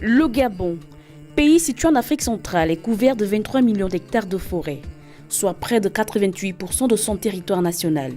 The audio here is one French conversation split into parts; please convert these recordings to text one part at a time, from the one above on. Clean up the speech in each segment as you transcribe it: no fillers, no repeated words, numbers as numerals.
Le Gabon, pays situé en Afrique centrale, est couvert de 23 millions d'hectares de forêt, soit près de 88% de son territoire national.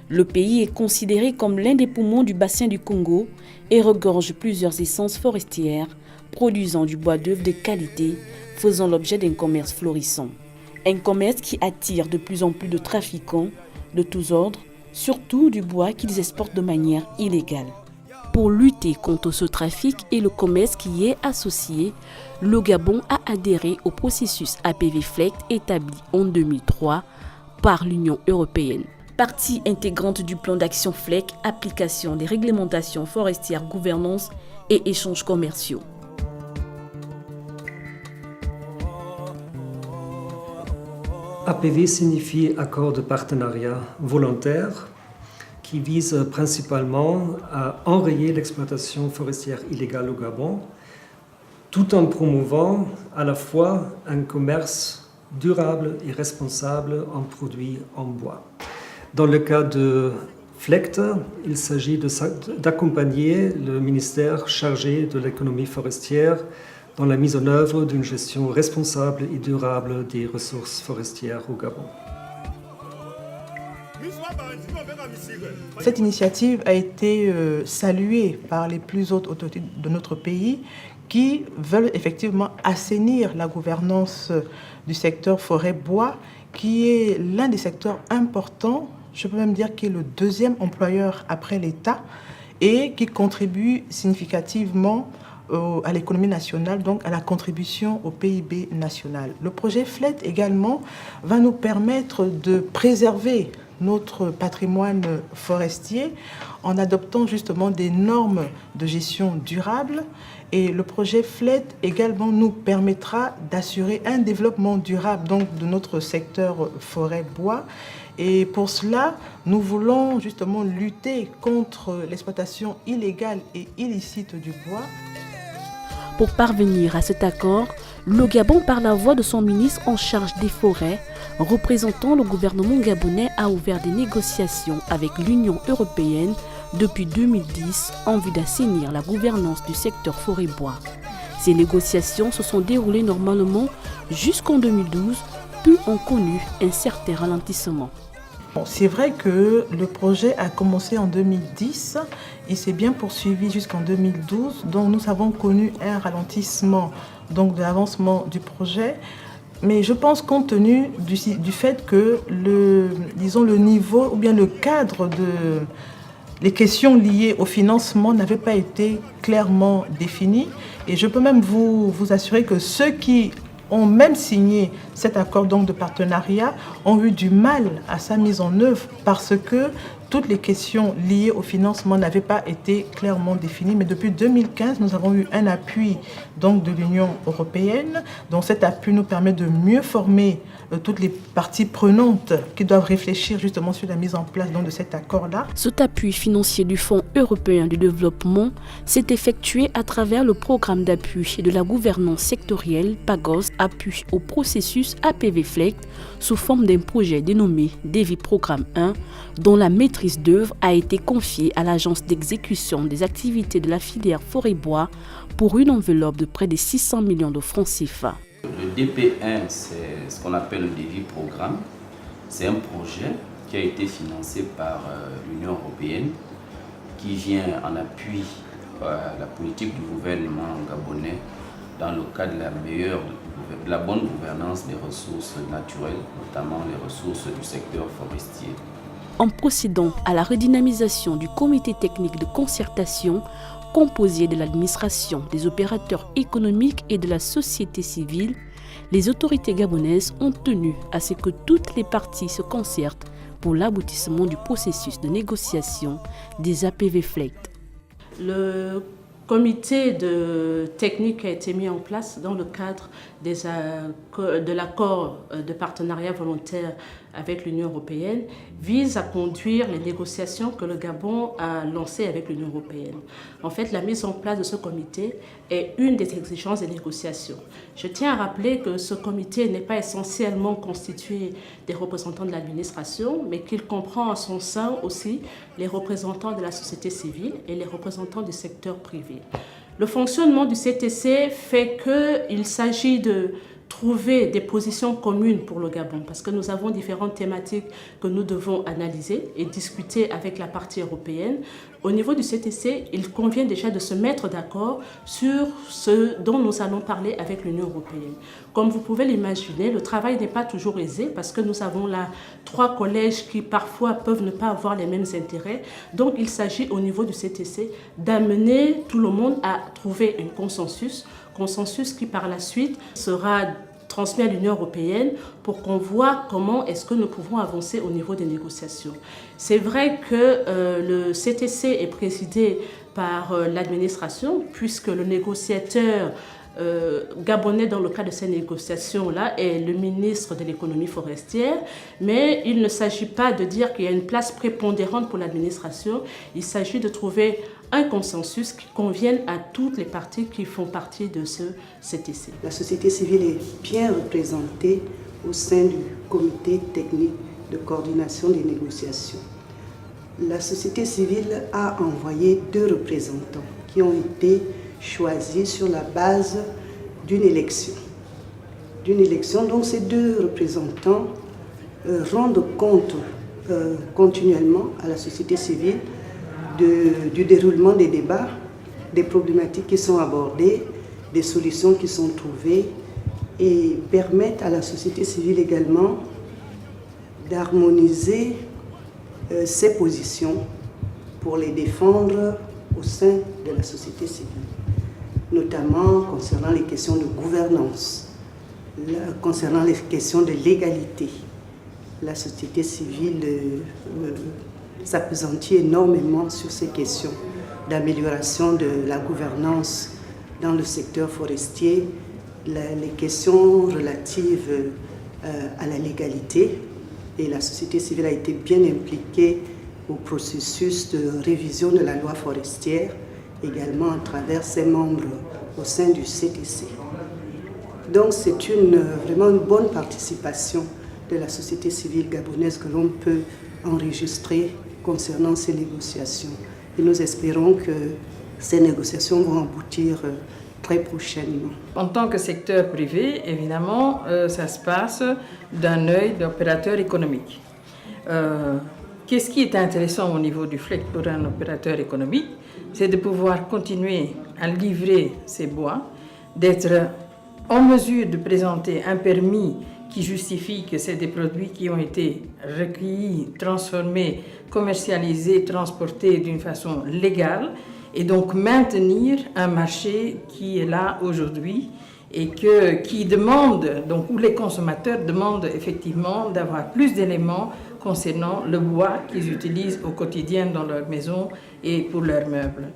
Le pays est considéré comme l'un des poumons du bassin du Congo et regorge plusieurs essences forestières, produisant du bois d'œuvre de qualité, faisant l'objet d'un commerce florissant. Un commerce qui attire de plus en plus de trafiquants de tous ordres, surtout du bois qu'ils exportent de manière illégale. Pour lutter contre ce trafic et le commerce qui y est associé, le Gabon a adhéré au processus APV-FLECT établi en 2003 par l'Union européenne. Partie intégrante du plan d'action FLECT, application des réglementations forestières, gouvernance et échanges commerciaux. APV signifie accord de partenariat volontaire qui vise principalement à enrayer l'exploitation forestière illégale au Gabon, tout en promouvant à la fois un commerce durable et responsable en produits en bois. Dans le cas de FLECT, il s'agit d'accompagner le ministère chargé de l'économie forestière dans la mise en œuvre d'une gestion responsable et durable des ressources forestières au Gabon. Cette initiative a été saluée par les plus hautes autorités de notre pays qui veulent effectivement assainir la gouvernance du secteur forêt-bois, qui est l'un des secteurs importants, je peux même dire qui est le deuxième employeur après l'État et qui contribue significativement à l'économie nationale, donc à la contribution au PIB national. Le projet FLECT également va nous permettre de préserver notre patrimoine forestier en adoptant justement des normes de gestion durable. Et le projet FLECT également nous permettra d'assurer un développement durable donc, de notre secteur forêt-bois. Et pour cela, nous voulons justement lutter contre l'exploitation illégale et illicite du bois. Pour parvenir à cet accord, le Gabon, par la voix de son ministre en charge des forêts, représentant le gouvernement gabonais, a ouvert des négociations avec l'Union européenne depuis 2010 en vue d'assainir la gouvernance du secteur forêt-bois. Ces négociations se sont déroulées normalement jusqu'en 2012, puis ont connu un certain ralentissement. C'est vrai que le projet a commencé en 2010, il s'est bien poursuivi jusqu'en 2012, donc nous avons connu un ralentissement donc, de l'avancement du projet. Mais je pense compte tenu du fait que le niveau ou bien le cadre les questions liées au financement n'avaient pas été clairement définies. Et je peux même vous assurer que ceux qui ont même signé cet accord donc de partenariat ont eu du mal à sa mise en œuvre parce que toutes les questions liées au financement n'avaient pas été clairement définies. Mais depuis 2015, nous avons eu un appui donc, de l'Union européenne. Donc cet appui nous permet de mieux former toutes les parties prenantes qui doivent réfléchir justement sur la mise en place donc, de cet accord-là. Cet appui financier du Fonds européen de développement s'est effectué à travers le programme d'appui et de la gouvernance sectorielle PAGOS, appui au processus APV-FLECT sous forme d'un projet dénommé DEVI Programme 1, dont la maîtrise d'œuvre a été confiée à l'Agence d'exécution des activités de la filière forêt-bois pour une enveloppe de près de 600 millions de francs CFA. Le DP1, c'est ce qu'on appelle le DEVI Programme. C'est un projet qui a été financé par l'Union européenne qui vient en appui à la politique du gouvernement gabonais dans le cadre de la bonne gouvernance des ressources naturelles, notamment les ressources du secteur forestier. En procédant à la redynamisation du comité technique de concertation composé de l'administration, des opérateurs économiques et de la société civile, les autorités gabonaises ont tenu à ce que toutes les parties se concertent pour l'aboutissement du processus de négociation des APV-FLECT. Le comité technique a été mis en place dans le cadre de l'accord de partenariat volontaire avec l'Union européenne, vise à conduire les négociations que le Gabon a lancées avec l'Union européenne. En fait, la mise en place de ce comité est une des exigences des négociations. Je tiens à rappeler que ce comité n'est pas essentiellement constitué des représentants de l'administration, mais qu'il comprend en son sein aussi les représentants de la société civile et les représentants du secteur privé. Le fonctionnement du CTC fait qu'il s'agit de trouver des positions communes pour le Gabon, parce que nous avons différentes thématiques que nous devons analyser et discuter avec la partie européenne. Au niveau du CTC, il convient déjà de se mettre d'accord sur ce dont nous allons parler avec l'Union européenne. Comme vous pouvez l'imaginer, le travail n'est pas toujours aisé parce que nous avons là 3 collèges qui parfois peuvent ne pas avoir les mêmes intérêts. Donc il s'agit au niveau du CTC d'amener tout le monde à trouver un consensus qui par la suite sera transmis à l'Union européenne pour qu'on voit comment est-ce que nous pouvons avancer au niveau des négociations. C'est vrai que le CTC est présidé par l'administration puisque le négociateur gabonais dans le cadre de ces négociations-là est le ministre de l'économie forestière, mais il ne s'agit pas de dire qu'il y a une place prépondérante pour l'administration, il s'agit de trouver un consensus qui convienne à toutes les parties qui font partie de ce CTC. La société civile est bien représentée au sein du comité technique de coordination des négociations. La société civile a envoyé 2 représentants qui ont été choisis sur la base d'une élection. Donc ces 2 représentants rendent compte continuellement à la société civile du déroulement des débats, des problématiques qui sont abordées, des solutions qui sont trouvées et permettent à la société civile également d'harmoniser ses positions pour les défendre au sein de la société civile, notamment concernant les questions de gouvernance, concernant les questions de légalité. La société civile s'appesantit énormément sur ces questions d'amélioration de la gouvernance dans le secteur forestier, les questions relatives à la légalité. Et la société civile a été bien impliquée au processus de révision de la loi forestière, également à travers ses membres au sein du CTC. Donc c'est vraiment une bonne participation de la société civile gabonaise que l'on peut enregistrer concernant ces négociations. Et nous espérons que ces négociations vont aboutir très prochainement. En tant que secteur privé, évidemment, ça se passe d'un œil d'opérateur économique. Qu'est-ce qui est intéressant au niveau du FLEGT pour un opérateur économique? C'est de pouvoir continuer à livrer ses bois, d'être en mesure de présenter un permis qui justifie que c'est des produits qui ont été recueillis, transformés, commercialisés, transportés d'une façon légale, et donc maintenir un marché qui est là aujourd'hui et qui demande, donc où les consommateurs demandent effectivement d'avoir plus d'éléments concernant le bois qu'ils utilisent au quotidien dans leur maison et pour leurs meubles.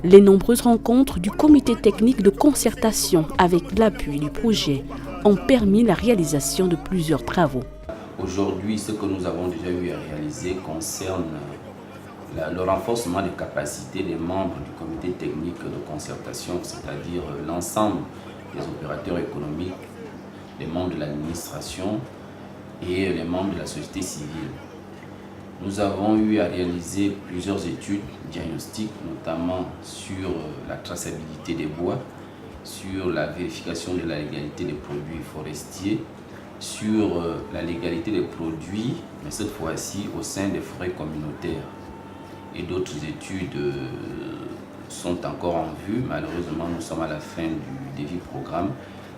Les nombreuses rencontres du comité technique de concertation avec l'appui du projet ont permis la réalisation de plusieurs travaux. Aujourd'hui, ce que nous avons déjà eu à réaliser concerne le renforcement des capacités des membres du comité technique de concertation, c'est-à-dire l'ensemble des opérateurs économiques, les membres de l'administration et les membres de la société civile. Nous avons eu à réaliser plusieurs études diagnostiques, notamment sur la traçabilité des bois, sur la vérification de la légalité des produits forestiers, sur la légalité des produits, mais cette fois-ci au sein des forêts communautaires. Et d'autres études sont encore en vue. Malheureusement, nous sommes à la fin du DEVI programme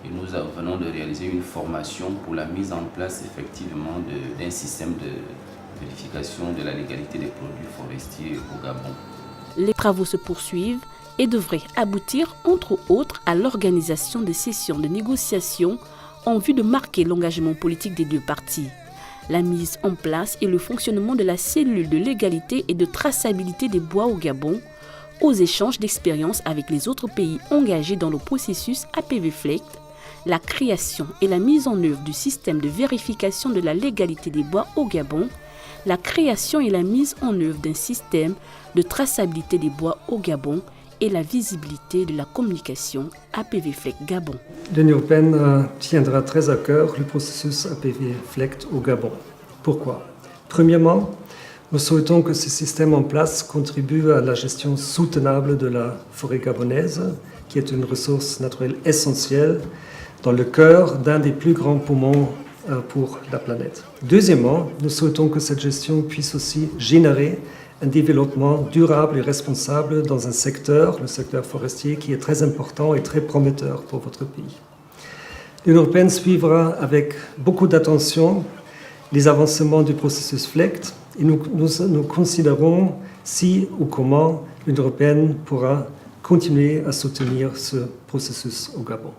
et nous venons de réaliser une formation pour la mise en place effectivement d'un système de vérification de la légalité des produits forestiers au Gabon. Les travaux se poursuivent et devraient aboutir entre autres à l'organisation de sessions de négociation en vue de marquer l'engagement politique des 2 parties. La mise en place et le fonctionnement de la cellule de légalité et de traçabilité des bois au Gabon, aux échanges d'expériences avec les autres pays engagés dans le processus APV-FLEGT, la création et la mise en œuvre du système de vérification de la légalité des bois au Gabon, la création et la mise en œuvre d'un système de traçabilité des bois au Gabon et la visibilité de la communication APV-FLEGT Gabon. L'Union européenne tiendra très à cœur le processus APV-FLEGT au Gabon. Pourquoi? Premièrement, Nous souhaitons que ce système en place contribue à la gestion soutenable de la forêt gabonaise, qui est une ressource naturelle essentielle dans le cœur d'un des plus grands poumons pour la planète. Deuxièmement, nous souhaitons que cette gestion puisse aussi générer un développement durable et responsable dans un secteur, le secteur forestier, qui est très important et très prometteur pour votre pays. L'Union européenne suivra avec beaucoup d'attention les avancements du processus FLEGT et nous considérons si ou comment l'Union européenne pourra continuer à soutenir ce processus au Gabon.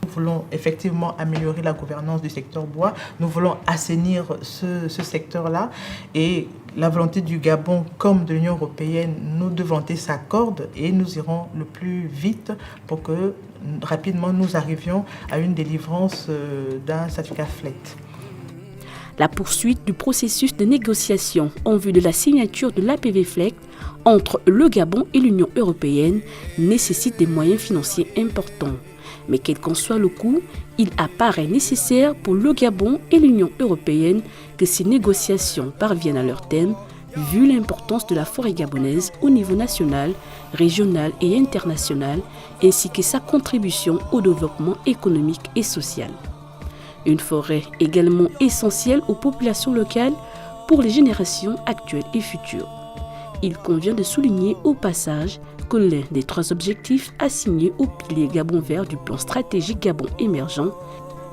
Nous voulons effectivement améliorer la gouvernance du secteur bois, nous voulons assainir ce secteur-là et la volonté du Gabon comme de l'Union européenne, nos deux volontés s'accordent et nous irons le plus vite pour que rapidement nous arrivions à une délivrance d'un certificat FLEGT. La poursuite du processus de négociation en vue de la signature de l'APV FLEGT entre le Gabon et l'Union européenne nécessite des moyens financiers importants. Mais quel qu'en soit le coût, il apparaît nécessaire pour le Gabon et l'Union européenne que ces négociations parviennent à leur terme, vu l'importance de la forêt gabonaise au niveau national, régional et international, ainsi que sa contribution au développement économique et social. Une forêt également essentielle aux populations locales pour les générations actuelles et futures. Il convient de souligner au passage que l'un des 3 objectifs assignés au pilier Gabon vert du plan stratégique Gabon émergent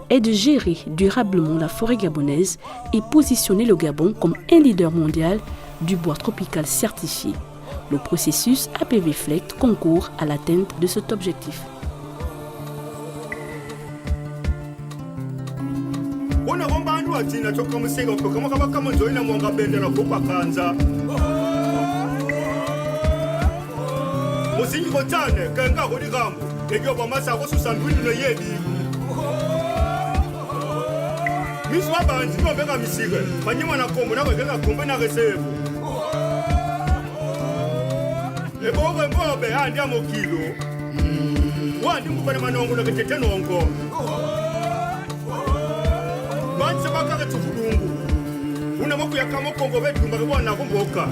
est de gérer durablement la forêt gabonaise et positionner le Gabon comme un leader mondial du bois tropical certifié. Le processus APV FLEGT concourt à l'atteinte de cet objectif. Una moku ya kamo kongo vetu mbagwa na kumboka